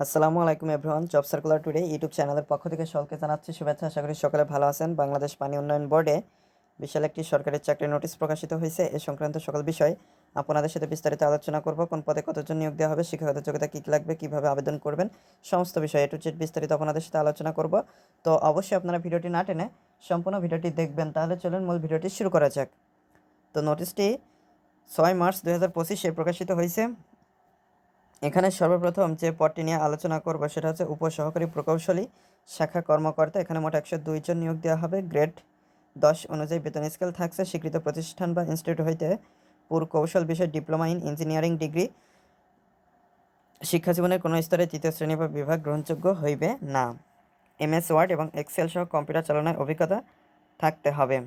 আসসালামু আলাইকুম everyone. Job circular today YouTube চ্যানেলের পক্ষ থেকে সকলকে জানাচ্ছি শুভেচ্ছা। আশা করি সকলে ভালো আছেন। বাংলাদেশ পানি উন্নয়ন বোর্ডে বিশাল একটি সরকারি চাকরির নোটিশ প্রকাশিত হয়েছে। এ সংক্রান্ত সকল বিষয় আপনাদের সাথে বিস্তারিত আলোচনা করব। কোন পদে কতজন নিয়োগ দেওয়া হবে, শিক্ষাগত যোগ্যতা কী লাগবে, কীভাবে আবেদন করবেন, সমস্ত বিষয় এ টু জেড বিস্তারিত আপনাদের সাথে আলোচনা করব। তো অবশ্যই আপনারা ভিডিওটি না টেনে সম্পূর্ণ ভিডিওটি দেখবেন। তাহলে চলুন মূল ভিডিওটি শুরু করা যাক। তো নোটিশটি 6 মার্চ 2025 প্রকাশিত হয়েছে। এখানে সর্বপ্রথম যে পদটি নিয়ে আলোচনা করব সেটা হচ্ছে উপসহকারী প্রকৌশলী শাখা কর্মকর্তা। এখানে মোট 102 জন নিয়োগ দেওয়া হবে। গ্রেড 10 অনুযায়ী বেতন স্কেল থাকছে। স্বীকৃত প্রতিষ্ঠান বা ইনস্টিটিউট হইতে পুরকৌশল বিষয়ে ডিপ্লোমা ইন ইঞ্জিনিয়ারিং ডিগ্রি শিক্ষা জীবনের কোনো স্তরে তৃতীয় শ্রেণী বা বিভাগ গ্রহণযোগ্য হইবে না। MS ওয়ার্ড এবং এক্সেল সহ কম্পিউটার চালানোর অভিজ্ঞতা থাকতে হবে।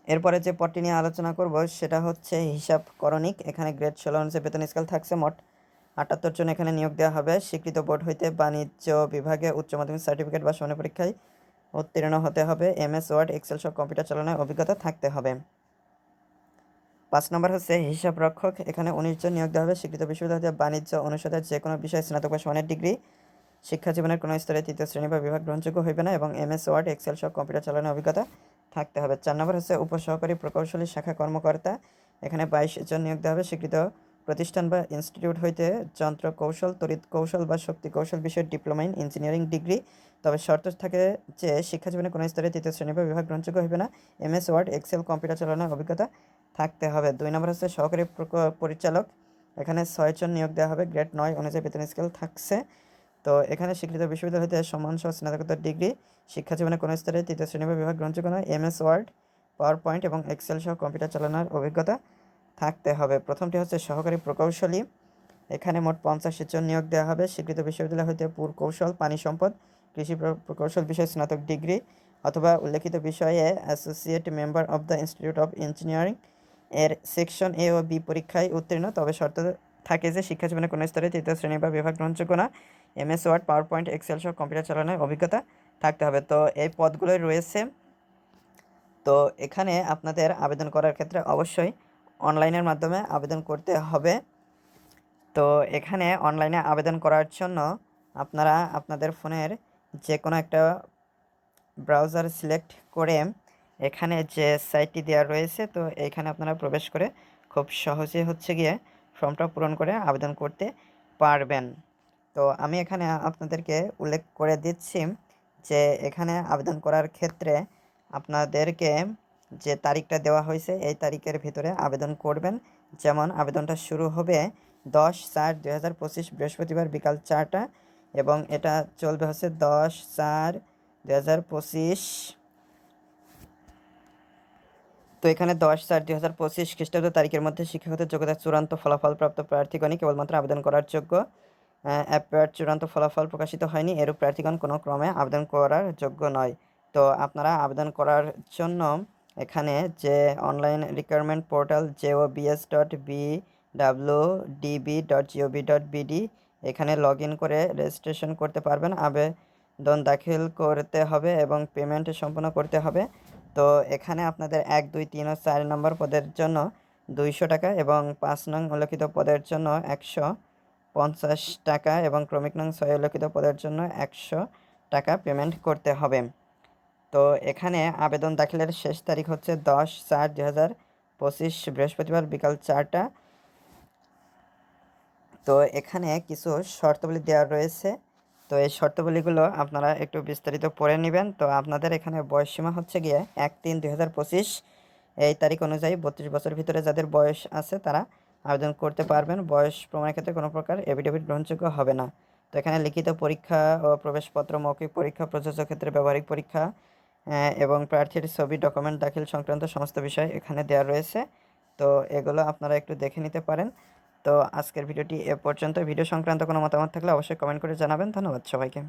এরপরে যে পদটি নিয়ে আলোচনা করব সেটা হচ্ছে হিসাব করণিক। এখানে গ্রেড 16 অনুযায়ী বেতন স্কেল থাকছে। মোট 78 জন এখানে নিয়োগ দেওয়া হবে। স্বীকৃত বোর্ড হইতে বাণিজ্য বিভাগে উচ্চ মাধ্যমিক সার্টিফিকেট বা সমানের পরীক্ষায় উত্তীর্ণ হতে হবে। MS ওয়ার্ড এক্সেল সহ কম্পিউটার চালানোর অভিজ্ঞতা থাকতে হবে। 5 নম্বর হচ্ছে হিসাব রক্ষক। এখানে 19 জন নিয়োগ দেওয়া হবে। স্বীকৃত বিশ্ববিদ্যালয় বাণিজ্য অনুষদের যে কোনো বিষয়ে স্নাতক বা সমানের ডিগ্রি শিক্ষা জীবনের কোনো স্তরে তৃতীয় শ্রেণী বা বিভাগ গ্রহণযোগ্য হইবে না এবং MS ওয়ার্ড এক্সেল সহ কম্পিউটার চালানোর অভিজ্ঞতা থাকতে হবে। 4 নম্বর হচ্ছে উপসহকারী প্রকৌশলী শাখা কর্মকর্তা। এখানে 22 জন নিয়োগ দেওয়া হবে। স্বীকৃত প্রতিষ্ঠান বা ইনস্টিটিউট হইতে যন্ত্র কৌশল, তড়িৎ কৌশল বা শক্তি কৌশল বিষয়ে ডিপ্লোমা ইন ইঞ্জিনিয়ারিং ডিগ্রি। তবে শর্ত থাকে যে শিক্ষা জীবনে কোনো স্তরে তৃতীয় শ্রেণী বা বিভাগ গ্রহণযোগ্য হইবে না। MS ওয়ার্ড এক্সেল কম্পিউটার চালানোর অভিজ্ঞতা থাকতে হবে। 2 নম্বর হচ্ছে সহকারী পরিচালক। এখানে 6 জন নিয়োগ দেওয়া হবে। গ্রেড 9 অনুযায়ী বেতন স্কেল থাকছে। তো এখানে স্বীকৃত বিশ্ববিদ্যালয় হতে সম্মানসহ স্নাতকোত্তর ডিগ্রি শিক্ষা জীবনে কোনো স্তরে তৃতীয় শ্রেণী বা বিভাগ গ্রহণযোগ্য নয়। MS ওয়ার্ড, পাওয়ার পয়েন্ট এবং এক্সেল সহ কম্পিউটার চালানোর অভিজ্ঞতা থাকতে হবে। প্রথমটি হচ্ছে সহকারী প্রকৌশলী। এখানে মোট 50 জন নিয়োগ দেওয়া হবে। স্বীকৃত বিশ্ববিদ্যালয় হতে পুরকৌশল, পানি সম্পদ, কৃষি প্রকৌশল বিষয়ে স্নাতক ডিগ্রি অথবা উল্লেখিত বিষয়ে associate member of the institute of engineering এর সেকশন A ও B পরীক্ষায় উত্তীর্ণ। তবে শর্ত থাকে যে শিক্ষা জীবনে কোনো স্তরে তৃতীয় শ্রেণী বা বিভাগ গ্রহণযোগ্য না। MS word, PowerPoint, Excel সহ কম্পিউটার চালানোর অভিজ্ঞতা থাকতে হবে। তো এই পদগুলোই রয়েছে। তো এখানে আপনাদের আবেদন করার ক্ষেত্রে অবশ্যই অনলাইনের মাধ্যমে আবেদন করতে হবে। তো এখানে অনলাইনে আবেদন করার জন্য আপনারা আপনাদের ফোনের যে কোনো একটা ব্রাউজার সিলেক্ট করে এখানে যে সাইটটি দেওয়া রয়েছে তো এখানে আপনারা প্রবেশ করে খুব সহজে হচ্ছে গিয়ে ফর্মটা পূরণ করে আবেদন করতে পারবেন। তো আমি এখানে আপনাদেরকে উল্লেখ করে দিচ্ছি যে এখানে আবেদন করার ক্ষেত্রে আপনাদেরকে যে তারিখটা দেওয়া হয়েছে এই তারিখের ভিতরে আবেদন করবেন। যেমন আবেদনটা শুরু হবে 10/4/2025 বৃহস্পতিবার বিকাল 4টা এবং এটা চলবে হচ্ছে 10/4/2025। তো এখানে 10/4/2025 খ্রিস্টাব্দ তারিখের মধ্যে শিক্ষাগত যোগ্যতার চূড়ান্ত ফলাফলপ্রাপ্ত প্রার্থীগণই কেবলমাত্র আবেদন করার যোগ্য। অ্যাপের চূড়ান্ত ফলাফল প্রকাশিত হয়নি এরূপ প্রার্থীগণ কোনো ক্রমে আবেদন করার যোগ্য নয়। তো আপনারা আবেদন করার জন্য এখানে যে অনলাইন রিক্রুটমেন্ট পোর্টাল jobs.bwdb.gov.bd এখানে লগ ইন করে রেজিস্ট্রেশন করতে পারবেন। আবেদন দাখিল করতে হবে এবং পেমেন্ট সম্পন্ন করতে হবে। তো এখানে আপনাদের 1, 2, 3 ও 4 নম্বর পদের জন্য 200 টাকা এবং 5 নং উল্লেখিত পদের জন্য 150 টাকা এবং ক্রমিক নং 6 উল্লেখিত পদের জন্য 100 টাকা পেমেন্ট করতে হবে। তো এখানে আবেদন দাখিলের শেষ তারিখ হচ্ছে 10/4/2025 বৃহস্পতিবার বিকাল 4টা। তো এখানে কিছু শর্তাবলী দেওয়া রয়েছে। তো এই শর্তাবলীগুলো আপনারা একটু বিস্তারিত পড়ে নেবেন। তো আপনাদের এখানে বয়সসীমা হচ্ছে গিয়ে 1/3/2025 এই তারিখ অনুযায়ী 32 বছরের ভিতরে যাদের বয়স আছে তারা আবেদন করতে পারবেন। বয়স প্রমাণের ক্ষেত্রে কোনো প্রকার এফিডেভিট গ্রহণযোগ্য হবে না। তো এখানে লিখিত পরীক্ষা ও প্রবেশপত্র, মৌখিক পরীক্ষা, প্রযোজ্য ক্ষেত্রে ব্যবহারিক পরীক্ষা এবং প্রার্থীর ছবি, ডকুমেন্ট দাখিল সংক্রান্ত সমস্ত বিষয় এখানে দেওয়া রয়েছে। তো এগুলো আপনারা একটু দেখে নিতে পারেন। তো আজকের ভিডিওটি এ পর্যন্ত। ভিডিও সংক্রান্ত কোনো মতামত থাকলে অবশ্যই কমেন্ট করে জানাবেন। ধন্যবাদ সবাইকে।